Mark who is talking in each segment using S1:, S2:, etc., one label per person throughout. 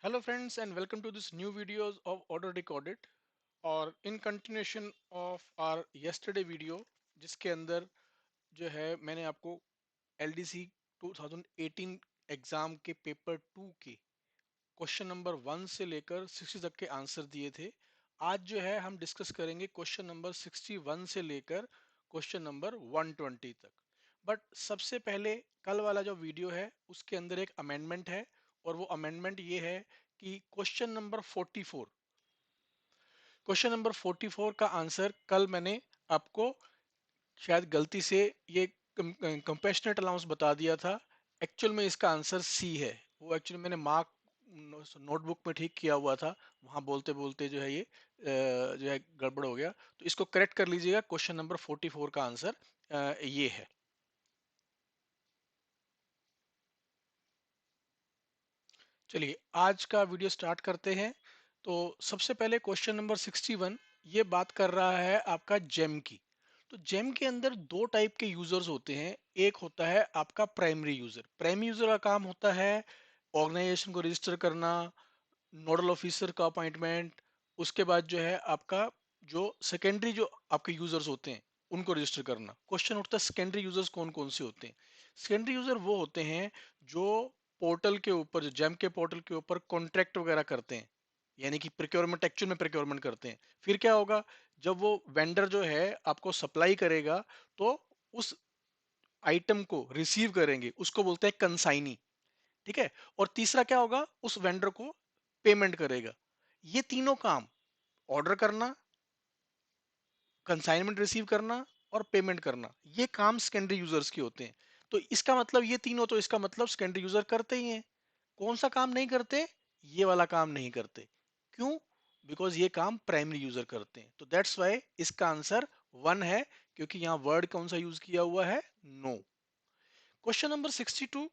S1: Hello friends and welcome to this new videos of Order Recorded और in continuation of our yesterday video जिसके अंदर जो है मैंने आपको LDC 2018 एग्जाम के पेपर 2 के क्वेश्चन नंबर 1 से लेकर 60 तक के आंसर दिए थे। आज जो है हम डिस्कस करेंगे क्वेश्चन नंबर 61 से लेकर क्वेश्चन नंबर 120 तक। बट सबसे पहले कल वाला जो वीडियो है उसके अंदर एक अमेंडमेंट है और वो अमेंडमेंट ये है कि क्वेश्चन नंबर 44 का आंसर कल मैंने आपको शायद गलती से ये कंपेशनेट अलाउंस बता दिया था। एक्चुअल में इसका आंसर सी है। वो एक्चुअली मैंने मार्क नोटबुक में ठीक किया हुआ था, वहां बोलते बोलते जो है ये जो है गड़बड़ हो गया। तो इसको करेक्ट कर लीजिएगा। क्वेश्चन नंबर 44 का आंसर ये है। चलिए आज का वीडियो स्टार्ट करते हैं। तो सबसे पहले क्वेश्चन नंबर 61 ये बात कर रहा है आपका जेम की। तो जेम के अंदर दो टाइप के यूजर्स होते हैं। एक होता है आपका प्राइमरी यूजर। प्राइमरी यूजर का काम होता है ऑर्गेनाइजेशन को रजिस्टर करना, नोडल ऑफिसर का अपॉइंटमेंट, उसके बाद जो है आपका जो सेकेंडरी जो आपके यूजर्स होते हैं उनको रजिस्टर करना। क्वेश्चन उठता है सेकेंडरी यूजर्स कौन कौन से होते हैं। सेकेंडरी यूजर वो होते हैं जो पोर्टल के ऊपर, जो जेम के पोर्टल के ऊपर कॉन्ट्रैक्ट वगैरह करते हैं, यानी कि प्रिक्योरमेंट, एक्चुअल में प्रिक्योरमेंट करते हैं। फिर क्या होगा, जब वो वेंडर जो है आपको सप्लाई करेगा तो उस आइटम को रिसीव करेंगे, उसको बोलते हैं कंसाइनी। ठीक है। और तीसरा क्या होगा, उस वेंडर को पेमेंट करेगा। ये तीनों काम, ऑर्डर करना, कंसाइनमेंट रिसीव करना और पेमेंट करना, ये काम सेकेंडरी यूजर्स के होते हैं। तो इसका मतलब ये तीनों, तो इसका मतलब सेकेंडरी यूजर करते ही हैं। कौन सा काम नहीं करते, ये वाला काम नहीं करते। क्यों? बिकॉज ये काम प्राइमरी यूजर करते हैं। तो दैट्स वाई इसका आंसर 1 है, क्योंकि यहां वर्ड कौन सा यूज किया हुआ है, नो। क्वेश्चन नंबर 62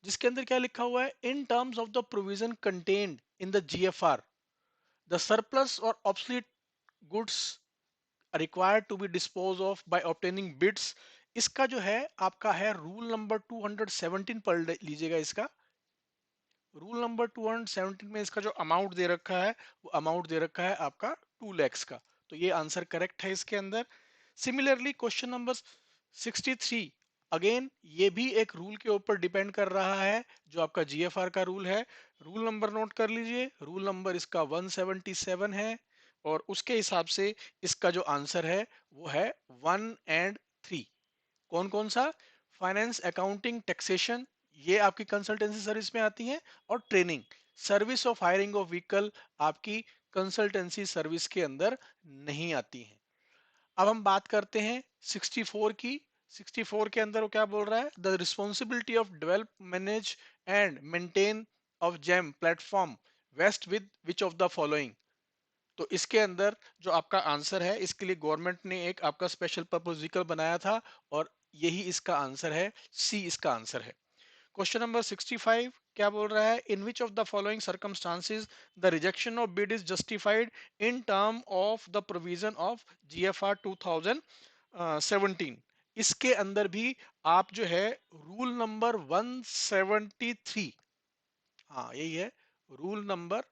S1: जिसके अंदर क्या लिखा हुआ है, in terms of the provision contained in the GFR the surplus और obsolete goods required to be disposed of by obtaining bids। इसका जो है आपका है रूल नंबर 217, पढ़ लीजिएगा इसका। रूल नंबर 217 में इसका जो अमाउंट दे रखा है वो अमाउंट दे रखा है आपका 2 lakhs का। तो ये आंसर करेक्ट है इसके अंदर। सिमिलरली क्वेश्चन नंबर 63 अगेन ये भी एक रूल के ऊपर डिपेंड कर रहा है, जो आपका जीएफआर का रूल है। रूल नंबर नोट कर लीजिए, रूल नंबर इसका 177 है और उसके हिसाब से इसका जो आंसर है वो है 1 और 3। कौन कौन सा? फाइनेंस, अकाउंटिंग, टैक्सेशन, ये आपकी कंसल्टेंसी सर्विस में आती है। और training, service of hiring of vehicle आपकी कंसल्टेंसी सर्विस के अंदर नहीं आती है। अब हम बात करते हैं 64 की। 64 के अंदर वो क्या बोल रहा है, the responsibility of develop, manage and maintain of GeM platform vest with which of the following. तो इसके अंदर जो आपका आंसर है, इसके लिए गवर्नमेंट ने एक आपका स्पेशल पर्पस व्हीकल बनाया था और यही इसका आंसर है, सी इसका आंसर है। क्वेश्चन नंबर 65 क्या बोल रहा है, in which of the following circumstances the rejection of bid is justified in term of the provision of GFR 2017। इसके अंदर भी आप जो है रूल नंबर 173, हाँ यही है, रूल नंबर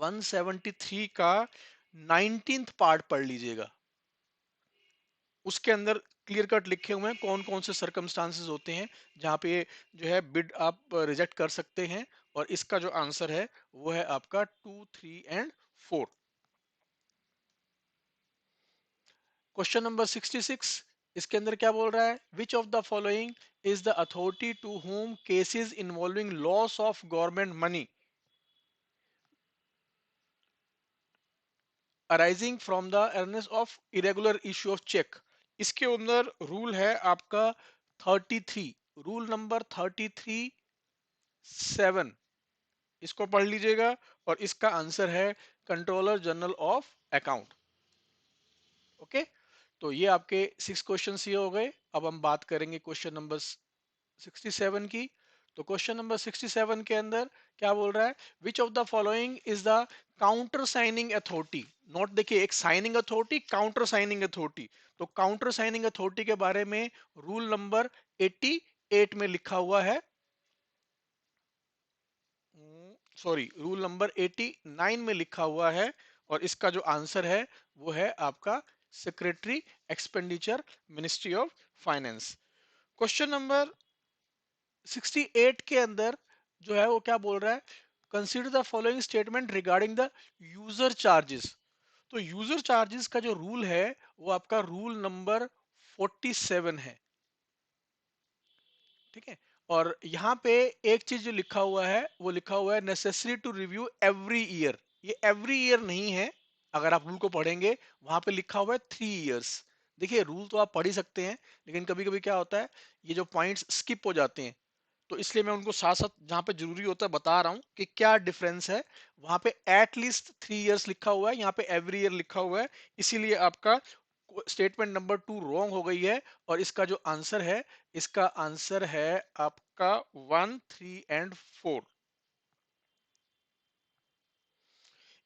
S1: 173 का 19th पार्ट पढ़ लीजिएगा। उसके अंदर क्लियर कट लिखे हुए हैं कौन कौन से सर्कमस्टांसेस होते हैं जहां पे जो है बिड आप रिजेक्ट कर सकते हैं। और इसका जो आंसर है वो है आपका 2, 3 और 4। क्वेश्चन नंबर 66 इसके अंदर क्या बोल रहा है, which of the following is the authority to home cases involving loss of government money arising from the earnest of irregular issue of cheque. इसके अंदर रूल है आपका 33, रूल नंबर 33(7), इसको पढ़ लीजिएगा। और इसका आंसर है controller general of account. Okay, तो ये आपके 6 क्वेश्चन ये हो गए। अब हम बात करेंगे क्वेश्चन नंबर 67 की। तो क्वेश्चन नंबर 67 के अंदर क्या बोल रहा है, which of the following is the counter signing authority. Note देखिए, एक signing authority, counter signing authority. तो काउंटर साइनिंग अथॉरिटी के बारे में रूल नंबर 88 में लिखा हुआ है। सॉरी, रूल नंबर 89 में लिखा हुआ है, और इसका जो आंसर है वो है आपका secretary expenditure, ministry of finance. Question number 68 के अंदर जो है वो क्या बोल रहा है, consider the following statement regarding the user charges. तो यूजर चार्जेस का जो रूल है वो आपका रूल नंबर 47 है। ठीक है। और यहाँ पे एक चीज जो लिखा हुआ है वो लिखा हुआ है necessary to review every year. ये एवरी ईयर नहीं है, अगर आप रूल को पढ़ेंगे वहां पे लिखा हुआ है 3 इयर्स। देखिए रूल तो आप पढ़ ही सकते हैं, लेकिन कभी कभी क्या होता है, ये जो पॉइंट्स स्किप हो जाते हैं, तो इसलिए मैं उनको साथ साथ जहां पे जरूरी होता है बता रहा हूं कि क्या डिफरेंस है। वहां पे एटलीस्ट 3 इयर्स लिखा हुआ है, यहाँ पे एवरी ईयर लिखा हुआ है, इसीलिए आपका स्टेटमेंट नंबर 2 रॉन्ग हो गई है। और इसका जो आंसर है, इसका आंसर है आपका 1, 3 एंड 4।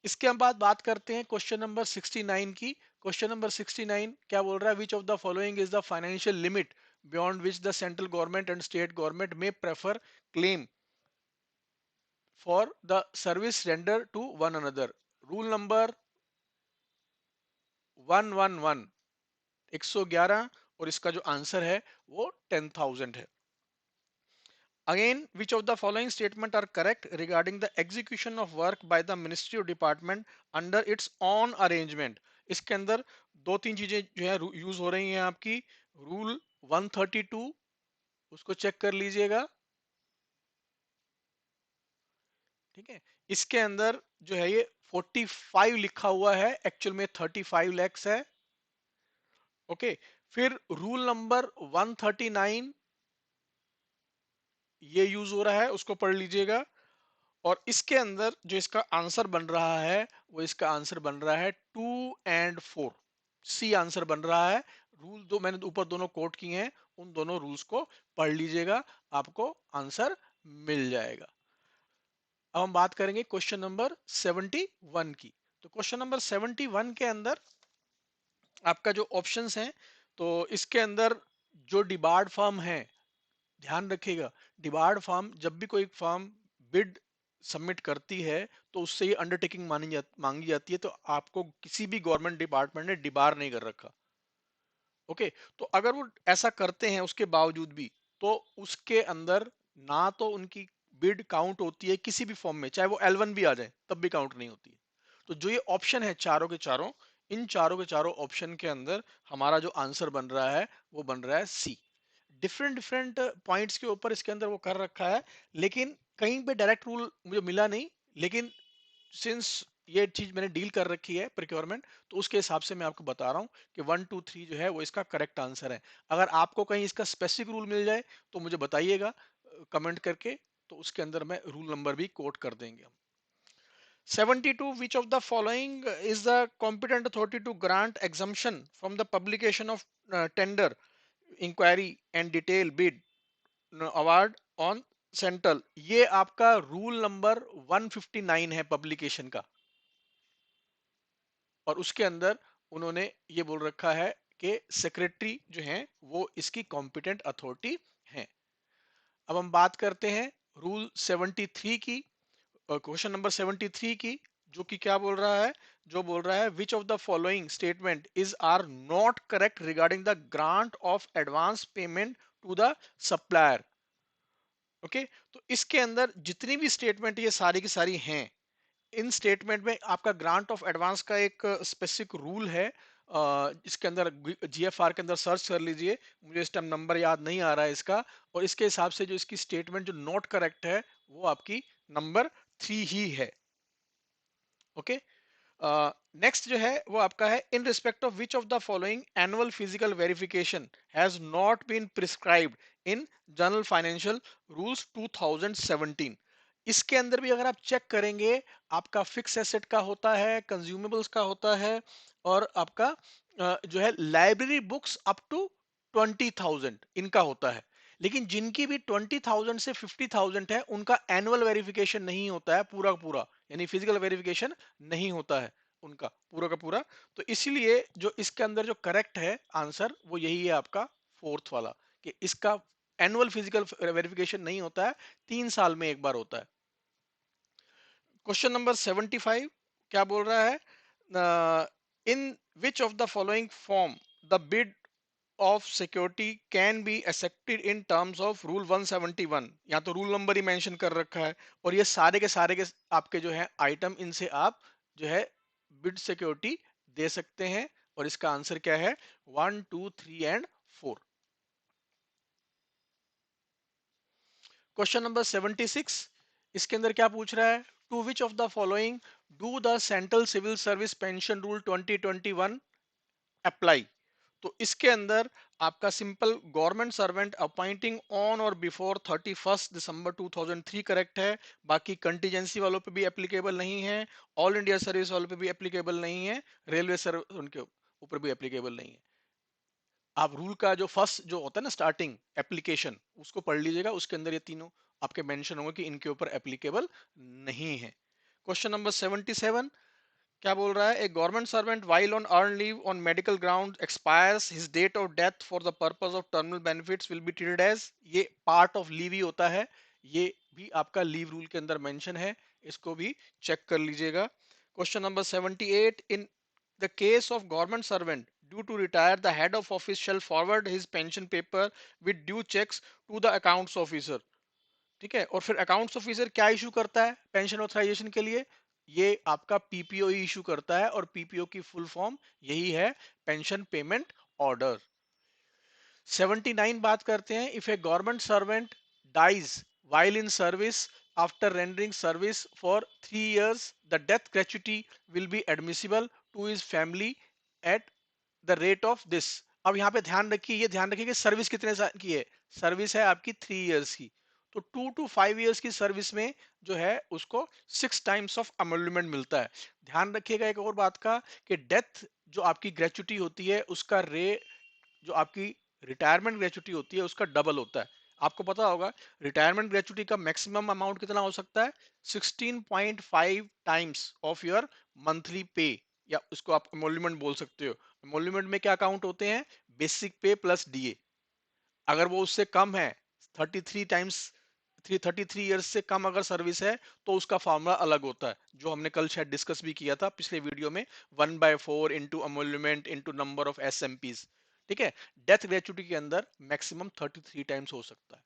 S1: इसके हम बाद बात करते हैं क्वेश्चन नंबर 69 की। क्वेश्चन नंबर 69 क्या बोल रहा है, which of the following is the financial limit beyond which the central government and state government may prefer claim for the service render to one another. Rule number 111, 111, और इसका जो answer है वो 10,000 है। Again, which of the following statement are correct regarding the execution of work by the ministry or department under its own arrangement? इसके अंदर दो तीन चीजें जो है यूज हो रही हैं आपकी। रूल 132, उसको चेक कर लीजिएगा। ठीक है। इसके अंदर जो है ये 45 लिखा हुआ है, एक्चुअल में 35 लैक्स है। ओके। फिर रूल नंबर 139 ये यूज हो रहा है, उसको पढ़ लीजिएगा। और इसके अंदर जो इसका आंसर बन रहा है वो इसका आंसर बन रहा है 2 एंड 4, सी आंसर बन रहा है। रूल दो मैंने ऊपर दोनों कोट किए हैं, उन दोनों रूल्स को पढ़ लीजिएगा, आपको आंसर मिल जाएगा। अब हम बात करेंगे क्वेश्चन नंबर 71 की। तो क्वेश्चन नंबर 71 के अंदर आपका जो ऑप्शंस हैं, तो इसके अंदर जो डिबार्ड फर्म है, ध्यान रखिएगा, डिबार्ड फर्म जब भी कोई फर्म बिड सबमिट करती है तो उससे ये अंडरटेकिंग मांगी जाती है, तो आपको किसी भी गवर्नमेंट डिपार्टमेंट ने डिबार नहीं कर रखा। ओके। तो अगर वो ऐसा करते हैं उसके बावजूद भी, तो उसके अंदर ना तो उनकी बिड काउंट होती है किसी भी फॉर्म में, चाहे वो L1 भी आ जाए तब भी काउंट नहीं होती है। तो जो ये ऑप्शन है चारों के चारों, इन चारों के चारों ऑप्शन के अंदर हमारा जो आंसर बन रहा है वो बन रहा है सी। डिफरेंट डिफरेंट पॉइंट्स के ऊपर इसके अंदर वो कर रखा है, लेकिन कहीं पे डायरेक्ट रूल मुझे मिला नहीं। लेकिन सिंस ये चीज मैंने डील कर रखी है प्रिक्योरमेंट, तो उसके हिसाब से मैं आपको बता रहा हूँ कि 1, 2, 3 जो है वो इसका करेक्ट आंसर है। अगर आपको कहीं इसका स्पेसिफिक रूल मिल जाए तो मुझे बताइएगा कमेंट करके, तो उसके अंदर मैं रूल नंबर भी कोट कर देंगे हम। 72, which of the following is the competent authority to grant exemption from the publication of tender inquiry and detail bid award on central. ये आपका रूल नंबर 159 है पब्लिकेशन का, और उसके अंदर उन्होंने ये बोल रखा है कि सेक्रेटरी जो है वो इसकी कॉम्पिटेंट अथॉरिटी है। अब हम बात करते हैं रूल 73 की, क्वेश्चन नंबर 73 की, जो कि क्या बोल रहा है, जो बोल रहा है which of the following statement is are not correct regarding the grant of advance payment to the supplier. Okay. तो इसके अंदर जितनी भी स्टेटमेंट ये सारी की सारी हैं, इन स्टेटमेंट में आपका ग्रांट ऑफ एडवांस का एक स्पेसिफिक रूल है। इसके अंदर जीएफआर के अंदर सर्च कर लीजिए, मुझे इस टाइम नंबर याद नहीं आ रहा है इसका। और इसके हिसाब से जो इसकी स्टेटमेंट जो नॉट करेक्ट है वो आपकी नंबर 3 ही है। ओके। नेक्स्ट जो है वो आपका है, in respect of which of the following annual physical verification has not been prescribed in general financial rules 2017। इसके अंदर भी अगर आप चेक करेंगे, आपका फिक्स एसेट का होता है, कंज्यूमेबल्स का होता है, और आपका जो है लाइब्रेरी बुक्स अप टू 20,000 इनका होता है। लेकिन जिनकी भी 20,000 से 50,000 है उनका एनुअल वेरिफिकेशन नहीं होता है पूरा का पूरा, यानी फिजिकल वेरिफिकेशन नहीं होता है उनका पूरा का पूरा। तो इसीलिए जो इसके अंदर जो करेक्ट है आंसर वो यही है आपका फोर्थ वाला, कि इसका एनुअल फिजिकल वेरिफिकेशन नहीं होता है, 3 साल में एक बार होता है। क्वेश्चन नंबर 75 क्या बोल रहा है, in which of the following form the bid of security can be accepted in terms of rule 171। या तो रूल नंबर ही मेंशन कर रखा है, और ये सारे के आपके जो है आइटम, इनसे आप जो है बिड सिक्योरिटी दे सकते हैं। और इसका आंसर क्या है? 1, 2, 3 एंड 4। क्वेश्चन नंबर 76, इसके अंदर क्या पूछ रहा है? To which of the following do the central civil service pension rule 2021 apply? तो इसके अंदर आपका simple government servant appointing on or before 31 December 2003 correct है। बाकी कंटीजेंसी वालों पे भी एप्लीकेबल नहीं है, ऑल इंडिया सर्विस वालों पे भी एप्लीकेबल नहीं है, रेलवे सर्विस उनके ऊपर भी एप्लीकेबल नहीं है। आप रूल का जो फर्स्ट जो होता है ना स्टार्टिंग एप्लीकेशन, उसको पढ़ लीजिएगा, उसके अंदर ये तीनों आपके मेंशन होंगे कि इनके ऊपर एप्लीकेबल नहीं है। क्वेश्चन नंबर 77 क्या बोल रहा है? A government servant while on earn leave on medical ground expires his date of death for the purpose of terminal benefits will be treated as. ये पार्ट ऑफ लीव ही होता है, ये भी आपका लीव रूल के अंदर मेंशन है, इसको भी चेक कर लीजिएगा। Question number 78, in the case of government servant due to retire the head of office shall forward his pension paper with due checks to the accounts officer. ठीक है, और फिर अकाउंट्स ऑफिसर क्या इशू करता है pension authorisation के लिए? ये आपका पीपीओ ही इशू करता है, और पीपीओ की फुल फॉर्म यही है, पेंशन पेमेंट ऑर्डर। 79 बात करते हैं, if a government servant dies while in service after rendering service for 3 years, the death gratuity will be admissible to his family at the rate of this। अब यहाँ पे ध्यान रखिए, ये ध्यान रखिए कि सर्विस कितने साल की है। सर्विस है आपकी 3 इयर्स की, तो 2 to 5 इयर्स की सर्विस में जो है उसको 6 टाइम्स ऑफ अमोल्यूमेंट मिलता है। ध्यान रखिएगा एक और बात का, कि डेथ जो आपकी ग्रेचुटी होती है उसका रे जो आपकी रिटायरमेंट ग्रेचुटी होती है उसका डबल होता है। आपको पता होगा रिटायरमेंट ग्रेचुटी का मैक्सिमम अमाउंट कितना हो सकता है? 16.5 टाइम्स ऑफ योर मंथली पे, या उसको आप एमोल्यूमेंट बोल सकते हो। एमोल्यूमेंट में क्या अकाउंट होते हैं? बेसिक पे प्लस डीए। अगर वो उससे कम है, 33 टाइम्स 33 ईयर्स से कम अगर सर्विस है, तो उसका फॉर्मूला अलग होता है, जो हमने कल शायद डिस्कस भी किया था पिछले वीडियो में, 1/4 into emolument into number of S M Ps. ठीक है, डेथ ग्रेचुटी के अंदर मैक्सिमम 33 टाइम्स हो सकता है।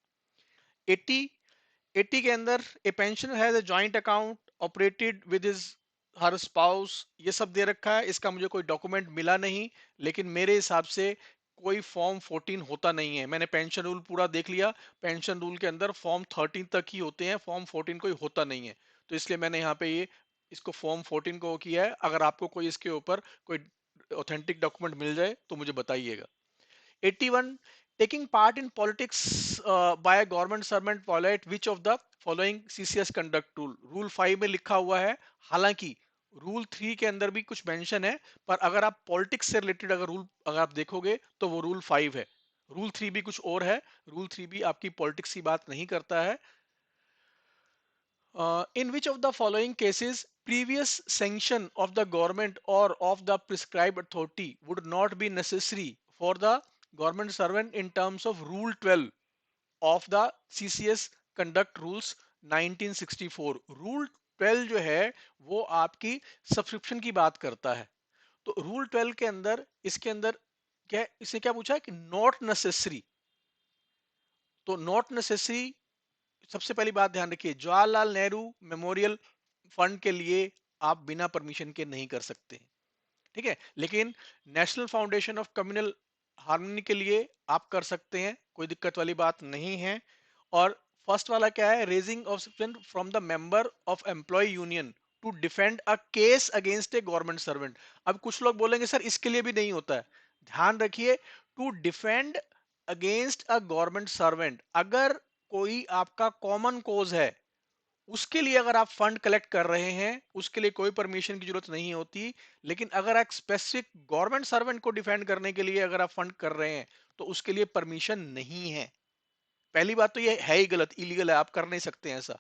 S1: 80 के अंदर a pensioner has a joint account operated with his her spouse, ये सब दे रखा है, इसका मुझे कोई डॉक्यूमेंट मिला नहीं, लेकिन मेरे हिसाब से कोई फॉर्म 14 होता नहीं है। मैंने पेंशन रूल पूरा देख लिया, पेंशन रूल के अंदर फॉर्म 13 तक ही होते हैं, फॉर्म 14 कोई होता नहीं है। तो इसलिए मैंने यहाँ पे ये इसको फॉर्म 14 को किया है। अगर आपको कोई इसके ऊपर कोई ऑथेंटिक डॉक्यूमेंट मिल जाए तो मुझे बताइएगा। 81, taking part in politics by a government servant violate which of the following CCS conduct rule? Rule 5 में लिखा हुआ है, हालांकि रूल 3 के अंदर भी कुछ मेंशन है, पर अगर आप पॉलिटिक्स से रिलेटेड अगर रूल अगर आप देखोगे तो वो रूल 5 है। रूल 3 भी कुछ और है, रूल 3 भी आपकी पॉलिटिक्स की बात नहीं करता है। In which of the following cases previous sanction of the government or of the prescribed authority would not be necessary for the government servant in terms of Rule 12 of the CCS Conduct Rules 1964? Rule 12 जो है वो आपकी subscription की बात करता है। तो rule 12 के अंदर इसके अंदर क्या इसने क्या पूछा है कि नॉट नेसेसरी। तो नॉट नेसेसरी, सबसे पहली बात ध्यान रखिए, जवाहरलाल नेहरू मेमोरियल फंड के लिए आप बिना परमिशन के नहीं कर सकते। ठीक है, लेकिन national foundation of communal harmony के लिए आप कर सकते हैं, कोई दिक्कत वाली बात नहीं है। और फर्स्ट वाला क्या है? Raising of from the member of employ union to defend a case against a government servant. अब कुछ लोग बोलेंगे सर इसके लिए भी नहीं होता है। ध्यान रखिए, to defend against a government servant, अगर कोई आपका कॉमन कोज है उसके लिए अगर आप फंड कलेक्ट कर रहे हैं, उसके लिए कोई परमिशन की जरूरत नहीं होती। लेकिन अगर आप स्पेसिफिक गवर्नमेंट सर्वेंट को डिफेंड करने के लिए अगर आप फंड कर रहे हैं, तो उसके लिए परमिशन नहीं है। पहली बात तो ये है ही गलत, इलीगल है, आप कर नहीं सकते हैं ऐसा।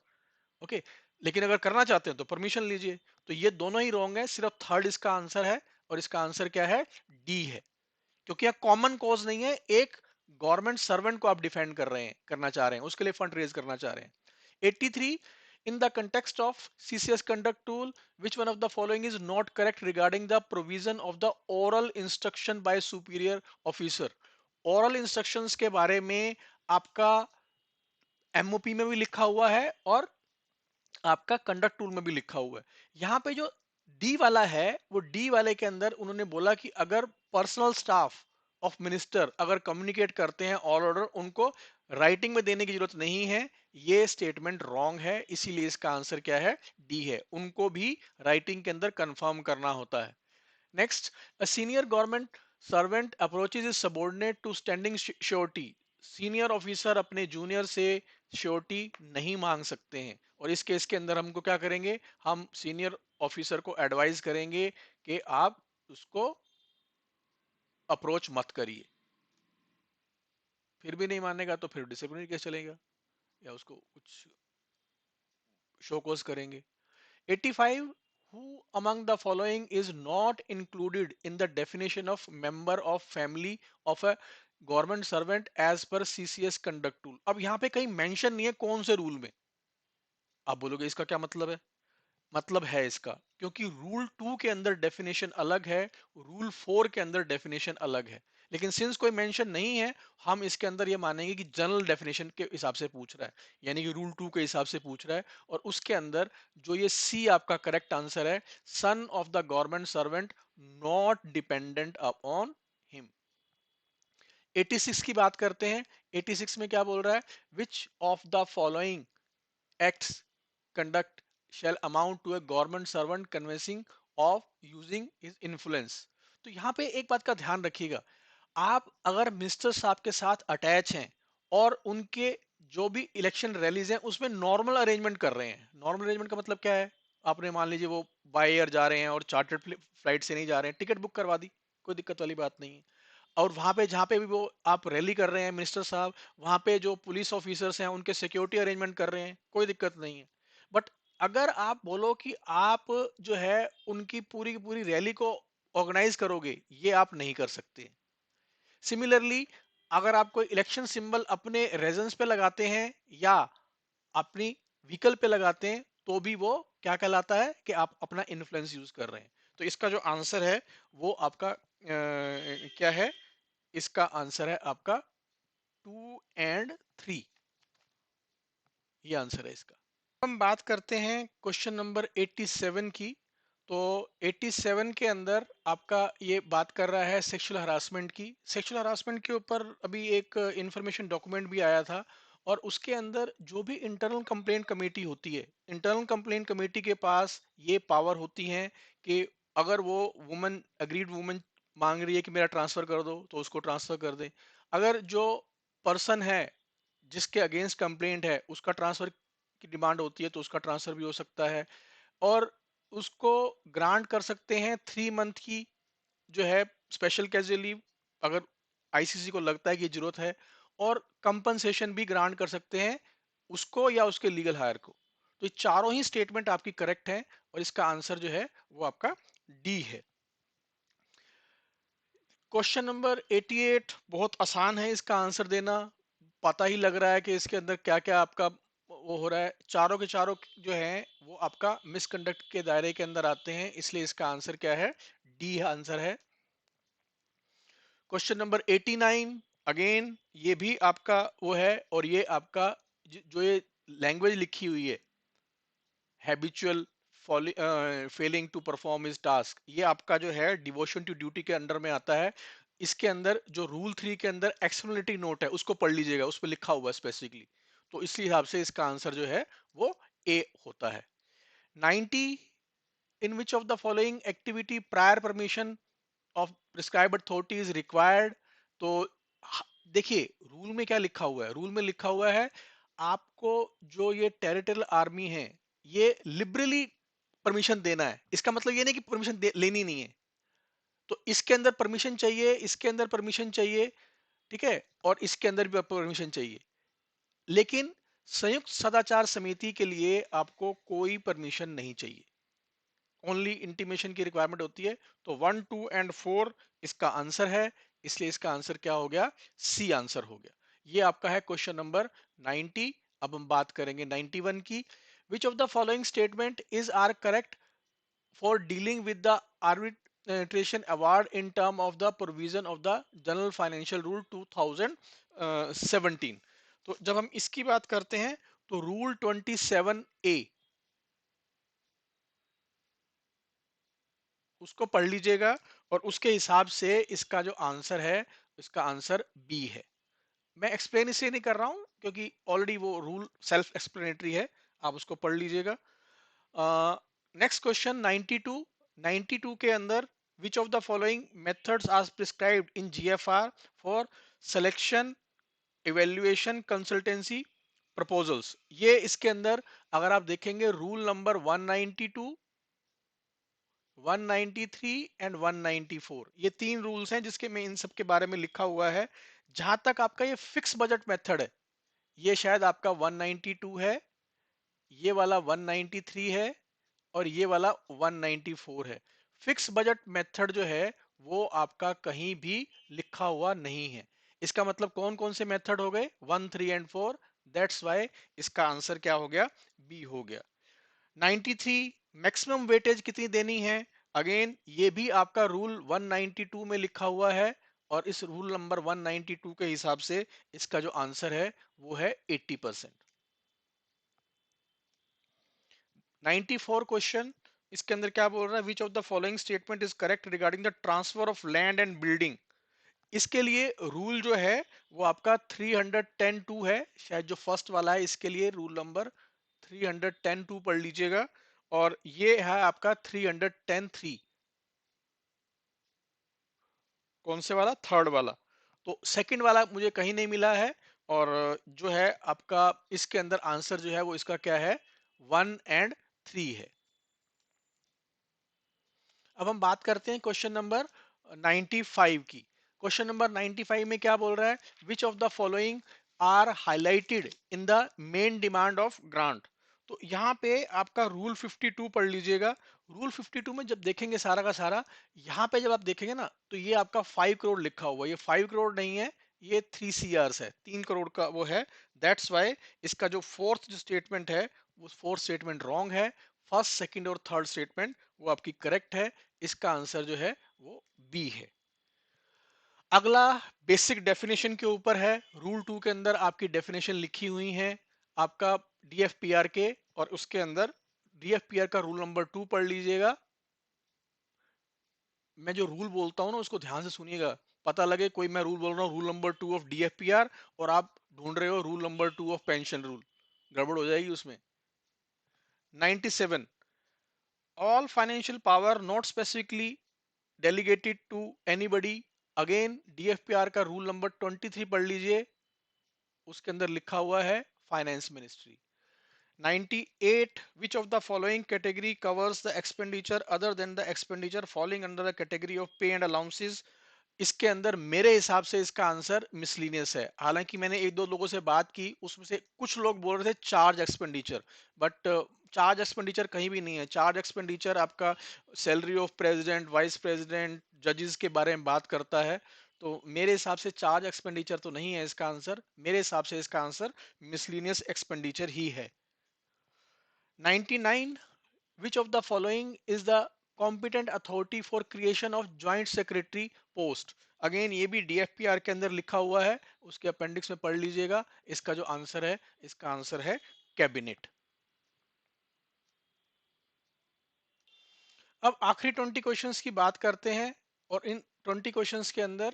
S1: ओके, लेकिन अगर करना चाहते हैं तो परमिशन लीजिए। तो ये दोनों ही रॉन्ग है, सिर्फ थर्ड इसका आंसर है, और इसका आंसर क्या है? डी है। क्योंकि यह कॉमन कॉज नहीं है, एक गवर्नमेंट सर्वेंट को आप डिफेंड कर रहे हैं, करना चाह रहे हैं, उसके लिए फंड रेज करना चाह रहे हैं। 83, In the context of CCS conduct tool, which one of the following is not correct regarding the provision of the oral instruction by superior officer? Oral instructions के बारे में आपका एमओपी में भी लिखा हुआ है और आपका कंडक्ट टूल में भी लिखा हुआ है। यहाँ पे जो डी वाला है, वो डी वाले के अंदर उन्होंने बोला कि अगर पर्सनल स्टाफ ऑफ मिनिस्टर अगर कम्युनिकेट करते हैं ऑल ऑर्डर, उनको राइटिंग में देने की जरूरत नहीं है। ये स्टेटमेंट रॉन्ग है, इसीलिए इसका आंसर क्या है? डी है, उनको भी राइटिंग के अंदर कंफर्म करना होता है। Next, a senior government servant approaches his subordinate to standing surety. Senior officer अपने जूनियर से श्योरिटी नहीं मांग सकते हैं, और इस केस के अंदर हमको क्या करेंगे? हम सीनियर ऑफिसर को एडवाइस करेंगे कि आप उसको अप्रोच मत करिए। फिर भी नहीं मानेगा तो फिर डिसिप्लिनरी केस चलेगा या उसको कुछ शो कोस करेंगे। 85, who among the following is not included in the definition of member of family of a government servant as per CCS conduct rule? अब यहाँ पे कहीं मेंशन नहीं है कौन से रूल में। आप बोलोगे इसका क्या मतलब है? मतलब है इसका, क्योंकि रूल 2 के अंदर डेफिनेशन अलग है, रूल 4 के अंदर डेफिनेशन अलग है। लेकिन सिंस कोई मेंशन नहीं है, हम इसके अंदर ये मानेंगे कि जनरल डेफिनेशन के हिसाब से पूछ रहा है, यानी कि रूल 2 के हिसाब से पूछ रहा है। और उसके अंदर जो ये सी आपका करेक्ट आंसर है, son of the government servant not dependent upon him. 86 की बात करते हैं। 86 में क्या बोल रहा है? Which of the following acts conduct shall amount to a government servant convincing of using his influence? तो यहां पे एक बात का ध्यान रखिएगा, आप अगर मिनिस्टर साहब के साथ अटैच हैं और उनके जो भी इलेक्शन रैलीज हैं उसमें नॉर्मल अरेंजमेंट कर रहे हैं। नॉर्मल अरेंजमेंट का मतलब क्या है? आपने मान लीजिए वो बाय एयर जा रहे हैं और चार्टर्ड फ्लाइट से नहीं जा रहे हैं, टिकट बुक करवा दी, कोई दिक्कत वाली बात नहीं है। और वहां पे जहां पे भी वो आप रैली कर रहे हैं मिनिस्टर साहब, वहां पे जो पुलिस ऑफिसर्स हैं उनके सिक्योरिटी अरेंजमेंट कर रहे हैं, कोई दिक्कत नहीं है। बट अगर आप बोलो कि आप जो है उनकी पूरी की पूरी रैली को ऑर्गेनाइज करोगे, ये आप नहीं कर सकते। सिमिलरली, अगर आप कोई इलेक्शन सिंबल अपने रेजेंस पे लगाते हैं या अपनी व्हीकल पे लगाते हैं, तो भी वो क्या कहलाता है कि आप अपना इन्फ्लुएंस यूज कर रहे हैं। तो इसका जो आंसर है वो आपका क्या है? इसका आंसर है आपका 2 और 3, ये आंसर है इसका। हम बात करते हैं क्वेश्चन नंबर 87 की। तो 87 के अंदर आपका ये बात कर रहा है सेक्सुअल हरासमेंट की। सेक्सुअल हरासमेंट के ऊपर अभी एक इंफॉर्मेशन डॉक्यूमेंट भी आया था, और उसके अंदर जो भी इंटरनल कंप्लेंट कमेटी होती है, इंटरनल कंप्लेंट कमेटी के पास ये पावर होती है कि अगर वो वुमन अग्रीड वुमन मांग रही है कि मेरा ट्रांसफर कर दो, तो उसको ट्रांसफर कर दे। अगर जो पर्सन है जिसके अगेंस्ट कंप्लेंट है उसका ट्रांसफर की डिमांड होती है, तो उसका ट्रांसफर भी हो सकता है। और उसको ग्रांट कर सकते हैं 3 मंथ की जो है स्पेशल कैजुअल लीव, अगर आईसीसी को लगता है कि जरूरत है। और कंपनसेशन भी ग्रांट कर सकते हैं उसको या उसके लीगल हायर को। तो ये चारों ही स्टेटमेंट आपकी करेक्ट है, और इसका आंसर जो है वो आपका डी है। क्वेश्चन नंबर 88 बहुत आसान है इसका आंसर देना। पता ही लग रहा है कि इसके अंदर क्या क्या आपका वो हो रहा है। चारों के चारों जो हैं वो आपका मिसकंडक्ट के दायरे के अंदर आते हैं, इसलिए इसका आंसर क्या है? डी आंसर है। क्वेश्चन नंबर 89, अगेन ये भी आपका वो है, और ये आपका जो ये लैंग्वेज लिखी हुई है, habitual failing to perform his task, ये आपका जो है डिवोशन टू ड्यूटी के अंडर में आता है। इसके अंदर जो रूल 3 के अंदर एक्सप्लेनेटरी नोट है उसको पढ़ लीजिएगा, उस पर लिखा हुआ है स्पेसिफिकली। तो इसी हिसाब से इसका आंसर जो है वो ए होता है। 90, in which of the following activity prior permission of prescribed authority is required? तो देखिए रूल में क्या लिखा हुआ है। रूल में लिखा हुआ है आपको जो ये टेरिटोरियल आर्मी है ये लिबरली परमिशन देना है। इसका मतलब ये नहीं कि परमिशन लेनी नहीं है। तो इसके अंदर परमिशन चाहिए, इसके अंदर परमिशन चाहिए, ठीक है, और इसके अंदर भी परमिशन चाहिए। लेकिन संयुक्त सदाचार समिति के लिए आपको कोई परमिशन नहीं चाहिए, ओनली इंटीमेशन की रिक्वायरमेंट होती है। तो 1, 2 और 4 इसका आंसर है, इसलिए इसका आंसर क्या हो गया? सी आंसर हो गया। ये आपका है क्वेश्चन नंबर 90। अब हम बात करेंगे 91 की। Which of the following statement is are correct for dealing with the arbitration award in term of the provision of the General Financial Rule 2017। तो जब हम इसकी बात करते हैं तो रूल 27A उसको पढ़ लीजिएगा और उसके हिसाब से इसका जो आंसर है इसका आंसर बी है। मैं एक्सप्लेन इसलिए नहीं कर रहा हूं क्योंकि ऑलरेडी वो रूल सेल्फ एक्सप्लेनेटरी है, आप उसको पढ़ लीजिएगा। Next question 92। 92 के अंदर which of the following methods are prescribed in GFR for selection evaluation consultancy proposals. ये इसके अंदर अगर आप देखेंगे रूल नंबर 192, 193 एंड 194, ये तीन रूल्स हैं जिसके में इन सब के बारे में लिखा हुआ है। जहां तक आपका ये फिक्स बजट मेथड है, ये शायद आपका 192 है, ये वाला 193 है और ये वाला 194 है। फिक्स बजट मेथड जो है वो आपका कहीं भी लिखा हुआ नहीं है। इसका मतलब कौन कौन से मेथड हो गए, 1, 3 एंड 4। दैट्स वाई इसका आंसर क्या हो गया, बी हो गया। 93 मैक्सिमम वेटेज कितनी देनी है, अगेन ये भी आपका रूल 192 में लिखा हुआ है और इस रूल नंबर 192 के हिसाब से इसका जो आंसर है वो है 80%। 94 क्वेश्चन, इसके अंदर क्या बोल रहा है, which of the following statement is correct regarding the transfer of land and building. इसके लिए रूल जो है वो आपका 310(2) है, शायद जो फर्स्ट वाला है इसके लिए रूल नंबर 310(2) पढ़ लीजिएगा और ये है आपका 310(3), कौन से वाला, थर्ड वाला। तो सेकंड वाला मुझे कहीं नहीं मिला है और जो है आपका इसके अंदर आंसर जो है वो इसका क्या है, 1 एंड 3 है। अब हम बात करते हैं क्वेश्चन नंबर 95 की। क्वेश्चन नंबर 95 में क्या बोल रहा है, which of the following are highlighted in the main demand of grant. तो यहाँ पे आपका रूल 52 पढ़ लीजिएगा। रूल 52 में जब देखेंगे सारा का सारा, यहाँ पे जब आप देखेंगे ना तो ये आपका 5 करोड़ लिखा हुआ है, ये 5 करोड़ नहीं है, ये 3 CRs है, 3 करोड़ का वो है। दैट्स वाई इसका जो फोर्थ जो स्टेटमेंट है वो फोर्थ स्टेटमेंट रॉन्ग है। फर्स्ट, सेकंड और थर्ड स्टेटमेंट वो आपकी करेक्ट है। इसका आंसर जो है वो बी है। अगला बेसिक डेफिनेशन के ऊपर है। रूल 2 के अंदर आपकी डेफिनेशन लिखी हुई है आपका डीएफपीआर के, और उसके अंदर डीएफपीआर का रूल नंबर 2 पढ़ लीजिएगा। मैं जो रूल बोलता हूं ना उसको ध्यान से सुनिएगा, पता लगे कोई मैं रूल बोल रहा हूँ रूल नंबर 2 ऑफ डीएफपीआर और आप ढूंढ रहे हो rule number 2 of pension rule, गड़बड़ हो जाएगी उसमें। 97, all financial power not specifically delegated to anybody, again DFPR का रूल नंबर 23 पढ़ लीजिए, उसके अंदर लिखा हुआ है finance ministry. 98, which of the following category covers the expenditure other than the expenditure falling under the category of pay and allowances। इसके अंदर मेरे हिसाब से इसका आंसर मिसलिनियस है। हालांकि मैंने एक दो लोगों से बात की, उसमें से कुछ लोग बोल रहे the charge expenditure, but charge expenditure कहीं भी नहीं है। चार्ज एक्सपेंडिचर आपका salary of president, vice president, जजेस के बारे में बात करता है। तो मेरे हिसाब से चार्ज एक्सपेंडिचर तो नहीं है इसका आंसर, मेरे हिसाब से इसका आंसर मिसलिनियस एक्सपेंडिचर ही है। 99, which of the following is the competent authority for creation of joint secretary post। Again ये भी डीएफपीआर के अंदर लिखा हुआ है, उसके अपेंडिक्स में पढ़ लीजिएगा। इसका जो आंसर है, इसका आंसर है कैबिनेट। अब आखिरी 20 क्वेश्चंस की बात करते हैं और इन 20 क्वेश्चंस के अंदर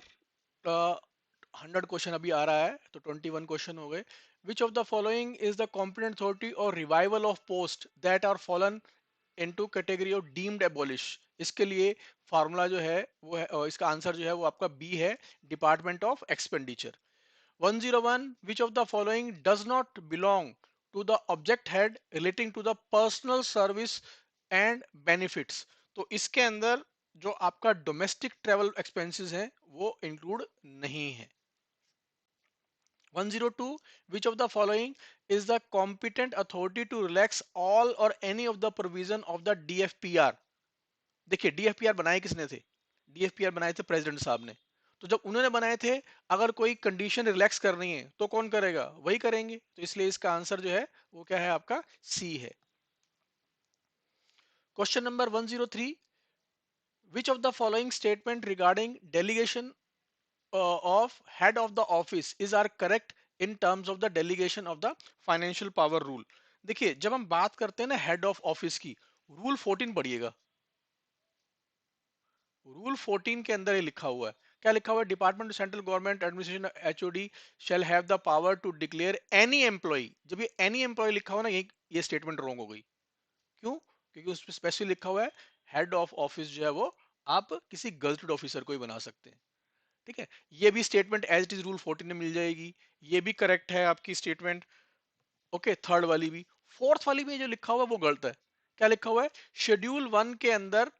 S1: 100 क्वेश्चन अभी आ रहा है तो 21 क्वेश्चन हो गए। Which of the following is the competent authority और revival of post that are fallen into category of deemed abolish. इसके लिए फार्मूला जो है वो है, इसका आंसर जो है वो आपका बी है, department of expenditure. 101, which of the following does not belong to the object head relating to the personal service and benefits। तो इसके अंदर जो आपका डोमेस्टिक ट्रेवल एक्सपेंसेस हैं वो इंक्लूड नहीं है। 102, which of the following is the competent authority to relax all or any of the provision of the DFPR। देखिए डीएफपीआर बनाए किसने थे, डीएफपीआर बनाए थे प्रेसिडेंट साहब ने। तो जब उन्होंने बनाए थे, अगर कोई कंडीशन रिलैक्स करनी है तो कौन करेगा, वही करेंगे। तो इसलिए इसका आंसर जो है वो क्या है आपका सी है। Question number 103, which of the following statement regarding delegation of head of the office is are correct in terms of the delegation of the financial power rule? देखिए, जब हम बात करते हैं ना हेड ऑफ ऑफिस की, रूल 14 पढ़िएगा। Rule 14 के अंदर ये लिखा हुआ है, क्या लिखा हुआ है? Department central government administration HOD shall have the power to declare any employ. जब ये एनी एम्प्लॉय लिखा हुआ ना, ये स्टेटमेंट रॉन्ग हो गई। क्यों? क्योंकि उसमें स्पेसिफिक लिखा हुआ है हेड ऑफ ऑफिस जो है वो आप किसी गजटेड ऑफिसर को ही बना सकते हैं। ठीक है, ये भी statement as it is rule 14 में मिल जाएगी। ये भी करेक्ट है आपकी स्टेटमेंट। ओके, थर्ड वाली भी। फोर्थ वाली में जो लिखा हुआ है वो गलत है। क्या लिखा हुआ है? शेड्यूल 1 के अंदर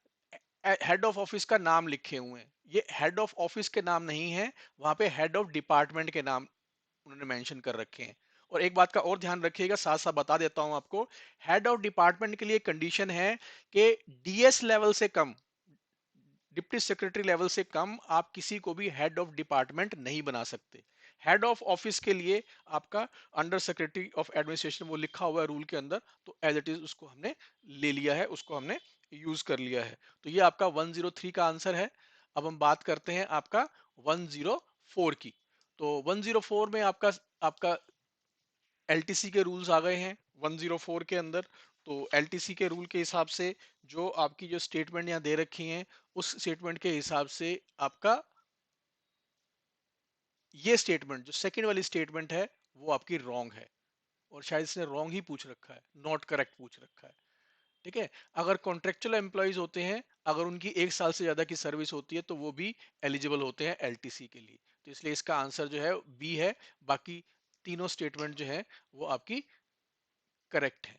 S1: हेड ऑफ ऑफिस का नाम लिखे हुए हैं, ये हेड ऑफ ऑफिस के नाम नहीं है, वहां पे हेड ऑफ डिपार्टमेंट के नाम उन्होंने मेंशन कर रखे हैं। और एक बात का और ध्यान रखिएगा, साथ साथ बता देता हूं आपको, हेड ऑफ डिपार्टमेंट के लिए कंडीशन है कि डीएस लेवल से कम, डिप्टी सेक्रेटरी लेवल से कम आप किसी को भी हेड ऑफ डिपार्टमेंट नहीं बना सकते। हेड ऑफ ऑफिस के लिए आपका अंडर सेक्रेटरी ऑफ एडमिनिस्ट्रेशन वो लिखा हुआ है रूल के अंदर, तो एज इट इज उसको हमने ले लिया है, उसको हमने यूज कर लिया है। तो ये आपका 103 का आंसर है। अब हम बात करते हैं आपका 104 की। तो 104 में आपका आपका एलटीसी के रूल्स आ गए हैं 104 के अंदर। तो एलटीसी के रूल के हिसाब से जो आपकी जो स्टेटमेंट यहाँ दे रखी हैं, उस स्टेटमेंट के हिसाब से आपका ये स्टेटमेंट जो सेकंड वाली स्टेटमेंट है वो आपकी रॉन्ग है। और शायद इसने रॉन्ग ही पूछ रखा है, नॉट करेक्ट पूछ रखा है। ठीक है, अगर कॉन्ट्रेक्चुअल एम्प्लॉयज होते हैं, अगर उनकी 1 साल से ज्यादा की सर्विस होती है, तो वो भी एलिजिबल होते हैं एलटीसी के लिए। तो इसलिए इसका आंसर जो है बी है। बाकी तीनों स्टेटमेंट जो है वो आपकी करेक्ट है।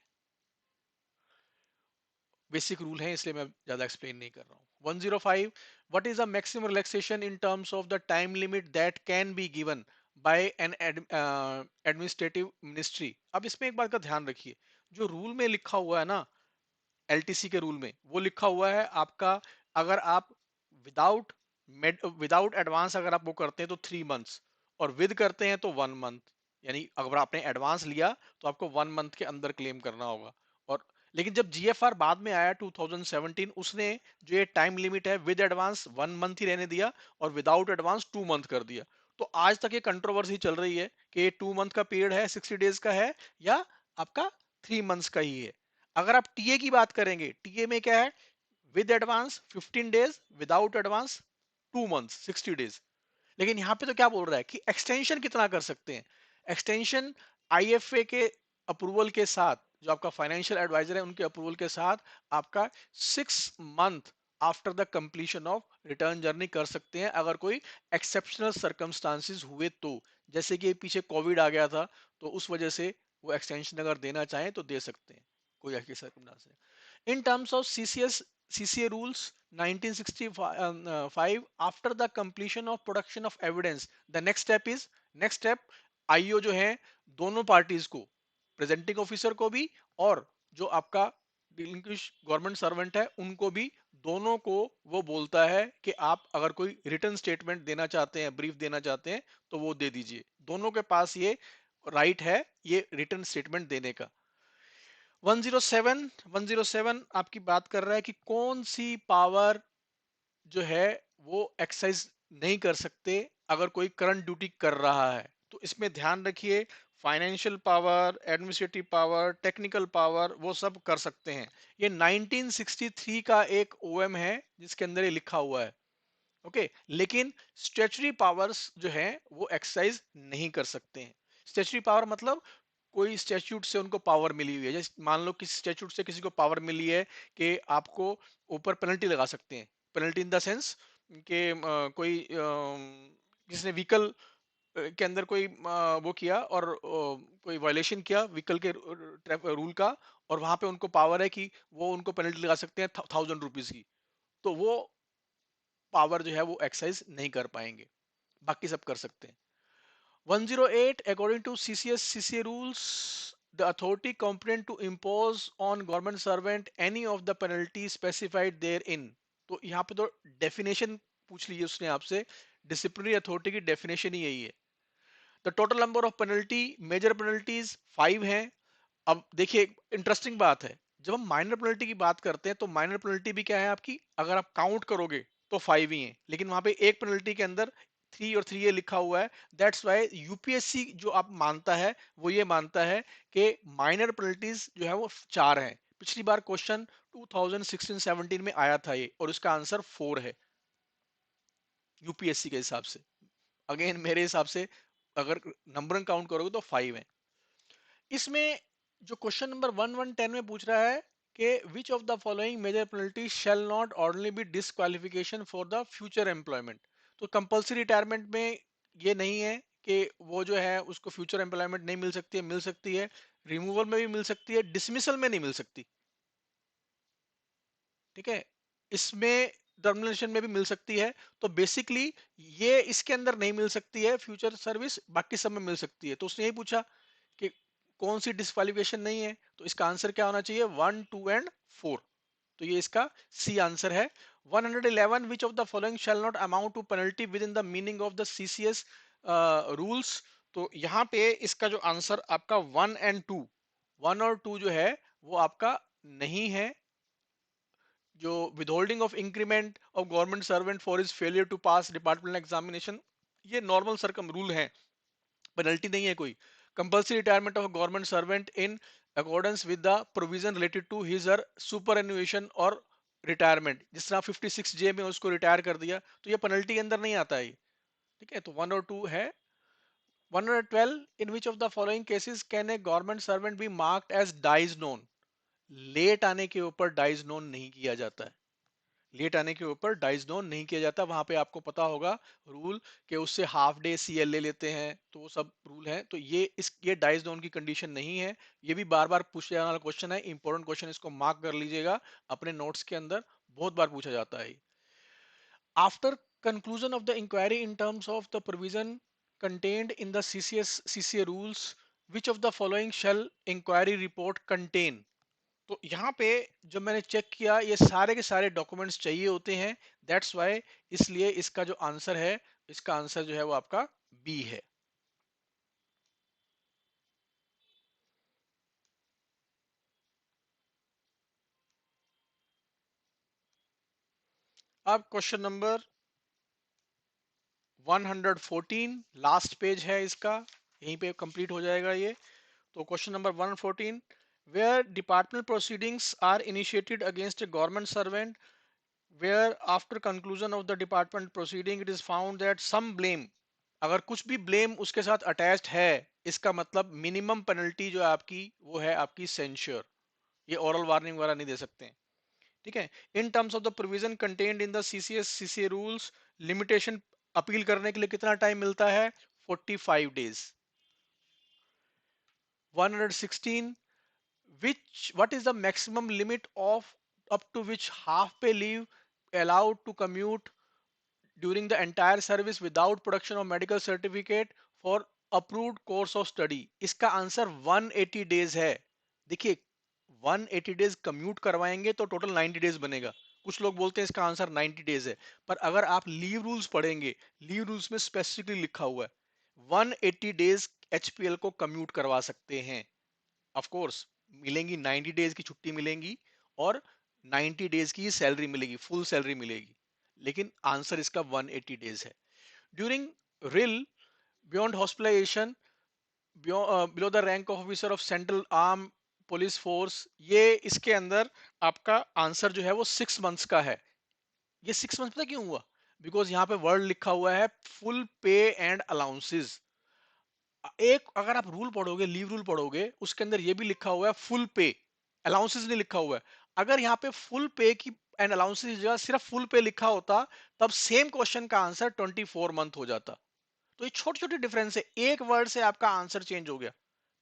S1: बेसिक रूल है, इसलिए मैं ज्यादा एक्सप्लेन नहीं कर रहा हूँ। 105, what is the maximum relaxation in terms of the time limit that can be given by N administrative ministry? अब इसमें एक बात का ध्यान रखिए, जो रूल में लिखा हुआ है ना, एलटीसी के रूल में वो लिखा हुआ है आपका, अगर आप विदाउट विदाउट एडवांस अगर आप वो करते हैं तो 3 मंथ्स, और विद करते हैं तो 1 मंथ। यानी अगर आपने एडवांस लिया तो आपको 1 मंथ के अंदर क्लेम करना होगा। और लेकिन जब जीएफआर बाद में आया 2017, उसने जो ये टाइम लिमिट है विद एडवांस 1 मंथ ही रहने दिया, और विदाउट एडवांस 2 मंथ कर दिया। तो आज तक ये कंट्रोवर्सी चल रही है कि ये 2 मंथ का पीरियड है, 60 डेज का है, या आपका 3 मंथ्स का ही है। अगर आप टीए की बात करेंगे, टीए में क्या है? With advance 15 days, without advance 2 months 60 days. लेकिन यहाँ पे तो क्या बोल रहा है कि एक्सटेंशन कितना कर सकते हैं? एक्सटेंशन आईएफए के अप्रूवल के साथ, जो आपका फाइनेंशियल एडवाइजर है उनके अप्रूवल के साथ, आपका 6 month after the completion of return journey कर सकते हैं, अगर कोई एक्सेप्शनल सर्कमस्टांसिस हुए तो। जैसे कि पीछे कोविड आ गया था, तो उस वजह से वो एक्सटेंशन अगर देना चाहें तो दे सकते हैं, कोई ऐसी circumstance. In terms of CCA rules 1965, after the completion of production of evidence, the next step IO जो है दोनों पार्टीज को, प्रेजेंटिंग ऑफिसर को भी और जो आपका डिलिंक्विश गवर्नमेंट सर्वेंट है उनको भी, दोनों को वो बोलता है कि आप अगर कोई रिटर्न स्टेटमेंट देना चाहते हैं, ब्रीफ देना चाहते हैं, तो वो दे दीजिए। दोनों के पास ये राइट है ये रिटर्न स्टेटमेंट देने का। 107 आपकी बात कर रहा है कि कौन सी पावर जो है वो एक्सरसाइज नहीं कर सकते अगर कोई करंट ड्यूटी कर रहा है। तो इसमें ध्यान रखिए, financial power, administrative power, technical power वो सब कर सकते हैं। ये 1963 का एक ओएम है जिसके अंदर ये लिखा हुआ है। ओके, लेकिन स्टैट्यूटरी पावर्स जो है वो एक्सरसाइज नहीं कर सकते हैं। स्टैट्यूटरी पावर मतलब कोई स्टैट्यूट से उनको पावर मिली हुई है। जैसे मान लो किसी स्टैट्यूट से किसी को पावर मिली है कि आपको ऊपर पेनल्टी लगा सकते हैं। पेनल्टी इन द सेंस कि कोई किसी ने व्हीकल के अंदर कोई वो किया और कोई वायलेशन किया व्हीकल के रूल का, और वहां पे उनको पावर है कि वो उनको पेनल्टी लगा सकते हैं 1000 रुपीज की। तो वो पावर जो है वो एक्सरसाइज नहीं कर पाएंगे, बाकी सब कर सकते हैं। 108, according to CCS CCA rules, the authority competent to impose on government servant any of the penalties specified therein। तो यहाँ पे तो डेफिनेशन पूछ लीजिए उसने आपसे, डिसिप्लिनरी अथॉरिटी की डेफिनेशन ही यही है। The total number of penalty, major penalties 5 हैं। अब देखिए इंटरेस्टिंग बात है, जब हम माइनर पेनल्टी की बात करते हैं तो माइनर पेनल्टी भी क्या है आपकी, अगर आप काउंट करोगे तो 5 ही है, लेकिन वहां पे एक पेनल्टी के अंदर 3 और 3 ये लिखा हुआ है। दैट्स वाई यूपीएससी जो आप मानता है वो ये मानता है कि माइनर पेनल्टीज जो है वो 4 है। पिछली बार क्वेश्चन 2016-17 में आया था ये, और इसका आंसर 4 है यूपीएससी के हिसाब से। अगेन मेरे हिसाब से अगर नंबर काउंट करोगे तो 5 है। इसमें जो क्वेश्चन नंबर 1110 में पूछ रहा है कि which of the following major penalty shall not ordinary be disqualification for the future employment. तो कंपलसरी रिटायरमेंट में ये नहीं है कि वो जो है उसको फ्यूचर एम्प्लॉयमेंट नहीं मिल सकती है, मिल सकती है। रिमूवल में भी मिल सकती है, डिसमिसल में नहीं मिल सकती। ठीक है, इसमें टर्मिनेशन में भी मिल सकती है। तो बेसिकली ये इसके अंदर नहीं मिल सकती है फ्यूचर सर्विस, बाकी सब में मिल सकती है। तो उसने यही पूछा कि कौन सी डिस्क्वालिफिकेशन नहीं है, तो इसका आंसर क्या होना चाहिए, 1, 2 एंड 4। तो ये इसका सी आंसर है। 111 which of the following shall not amount to penalty within the meaning of the CCS rules. तो यहाँ पे इसका जो आंसर आपका 1 एंड 2, 1 और 2 जो है वो आपका नहीं है। जो withholding of increment of government servant for his failure to pass departmental examination, ये नॉर्मल सरकम रूल है, पेनल्टी नहीं है कोई। Compulsory retirement of government servant in accordance with the provision related to his or superannuation or retirement, जिस तरह 56 जे में उसको रिटायर कर दिया, तो ये पेनल्टी के अंदर नहीं आता है। ठीक है, तो 1 और 2 है। 112 in which of the following cases can a government servant be marked as dies non. Late आने के ऊपर डाइज नोन नहीं किया जाता है। लेट आने के ऊपर डाइज नोन नहीं किया जाता। वहां पे आपको पता होगा रूल कि उससे हाफ डे सीएल ले लेते हैं, तो वो सब रूल है। तो ये डाइज नोन की कंडीशन नहीं है। ये भी बार बार पूछे जाने वाला क्वेश्चन है, इंपॉर्टेंट क्वेश्चन, इसको मार्क कर लीजिएगा अपने नोट्स के अंदर, बहुत बार पूछा जाता है। After conclusion of the inquiry in terms of the provision contained in the CCA rules, which of the following shall inquiry report contain। तो यहाँ पे जब मैंने चेक किया, ये सारे के सारे डॉक्यूमेंट्स चाहिए होते हैं। दैट्स वाई, इसलिए इसका जो आंसर है, इसका आंसर जो है वो आपका बी है। अब क्वेश्चन नंबर 114, लास्ट पेज है इसका, यहीं पे कंप्लीट हो जाएगा ये। तो question number 114, where department proceedings are initiated against a government servant where after conclusion of the department proceeding it is found that some blame, अगर कुछ भी ब्लेम उसके साथ अटैच्ड है, इसका मतलब मिनिमम पेनल्टी जो है आपकी वो है आपकी सेंश्योर। ये ओरल वार्निंग वगैरह नहीं दे सकते हैं। ठीक है, in terms of the provision contained in the CCA rules, limitation appeal करने के लिए कितना टाइम मिलता है, 45 days. 116, which what is the maximum limit of up to which half pay leave allowed to commute during the entire service without production of medical certificate for approved course of study। इसका answer 180 days है। देखिए, 180 days commute करवाएंगे तो total 90 days बनेगा। कुछ लोग बोलते हैं इसका आंसर 90 डेज है, पर अगर आप लीव रूल्स पढ़ेंगे, लीव रूल्स में स्पेसिफिकली लिखा हुआ है 180 डेज एचपीएल को कम्यूट करवा सकते हैं। ऑफ कोर्स मिलेंगी 90 डेज की छुट्टी मिलेंगी, और 90 डेज की सैलरी मिलेगी, फुल सैलरी मिलेगी, लेकिन आंसर इसका 180 डेज है। During rail beyond hospitalization below the rank of officer of central arm police force, ये इसके अंदर आपका आंसर जो है वो 6 मंथ्स का है। ये 6 मंथ पता क्यों हुआ, बिकॉज यहाँ पे वर्ड लिखा हुआ है फुल पे एंड अलाउंसेस। एक अगर आप रूल पढ़ोगे, लीव रूल पढ़ोगे, उसके अंदर ये भी लिखा हुआ है फुल पे, अलाउंसेस नहीं लिखा हुआ है। अगर यहाँ पे फुल पे की एंड अलाउंसेस की जगह सिर्फ फुल पे लिखा होता, तब सेम क्वेश्चन का आंसर 24 मंथ हो जाता। तो ये छोटी छोटी डिफरेंस है, एक वर्ड से आपका आंसर चेंज हो गया।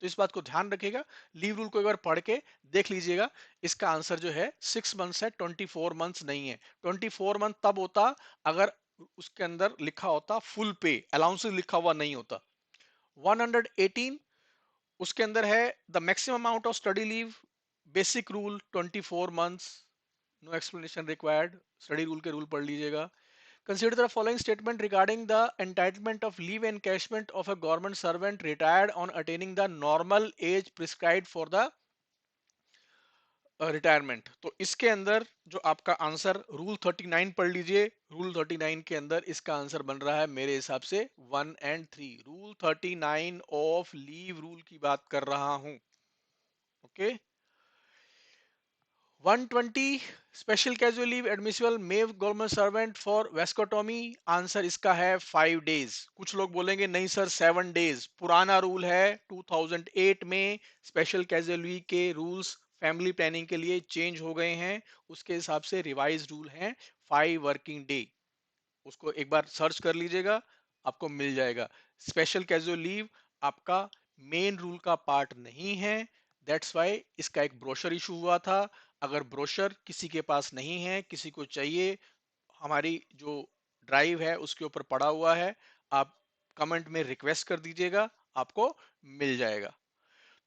S1: तो इस बात को ध्यान रखिएगा, लीव रूल को एक बार पढ़ के देख लीजिएगा। इसका आंसर जो है 6 मंथ्स है, 24 मंथ्स नहीं है। 24 मंथ तब होता अगर उसके अंदर लिखा होता फुल पे, अलाउंसेस लिखा हुआ नहीं होता। 118, उसके अंदर है the maximum amount of study leave, basic rule 24 months, no explanation required, study rule के रूल पढ़ लीजिएगा। Consider the following statement regarding the entitlement of leave encashment of a government servant retired on attaining the normal age prescribed for the retirement. तो इसके अंदर जो आपका answer, rule 39 पढ़ लीजिए। रूल 39 के अंदर इसका आंसर बन रहा है मेरे हिसाब से 1 और 3। रूल 39 ऑफ लीव रूल की बात कर रहा हूं। Okay. 120, special casual leave admissible may government servant for vasectomy. Answer इसका है 5 डेज। कुछ लोग बोलेंगे नहीं सर 7 डेज, पुराना रूल है 2008 में स्पेशल कैजुअल लीव के रूल्स फैमिली प्लानिंग के लिए चेंज हो गए हैं। उसके हिसाब से रिवाइज रूल है 5 वर्किंग डे। उसको एक बार सर्च कर लीजिएगा, आपको मिल जाएगा। स्पेशल कैजुअल लीव आपका मेन रूल का पार्ट नहीं है। दैट्स वाई इसका एक ब्रोशर इशू हुआ था। अगर ब्रोशर किसी के पास नहीं है, किसी को चाहिए, हमारी जो ड्राइव है उसके ऊपर पड़ा हुआ है, आप कमेंट में रिक्वेस्ट कर दीजिएगा, आपको मिल जाएगा।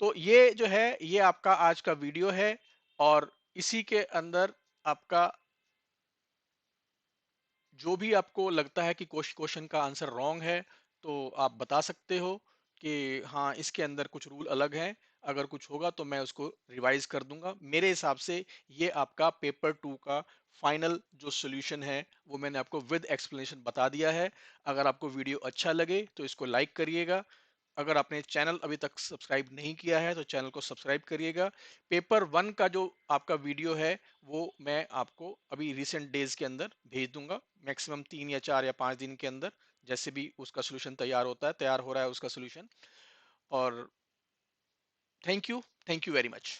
S1: तो ये जो है ये आपका आज का वीडियो है, और इसी के अंदर आपका जो भी आपको लगता है कि क्वेश्चन का आंसर रॉन्ग है, तो आप बता सकते हो कि हाँ इसके अंदर कुछ रूल अलग हैं। अगर कुछ होगा तो मैं उसको रिवाइज कर दूंगा। मेरे हिसाब से ये आपका पेपर 2 का फाइनल जो सॉल्यूशन है वो मैंने आपको विद एक्सप्लेनेशन बता दिया है। अगर आपको वीडियो अच्छा लगे तो इसको लाइक करिएगा। अगर आपने चैनल अभी तक सब्सक्राइब नहीं किया है तो चैनल को सब्सक्राइब करिएगा। पेपर 1 का जो आपका वीडियो है वो मैं आपको अभी रिसेंट डेज के अंदर भेज दूंगा, मैक्सिमम 3 या 4 या 5 दिन के अंदर, जैसे भी उसका सोल्यूशन तैयार होता है, तैयार हो रहा है उसका सोल्यूशन। और थैंक यू वेरी मच।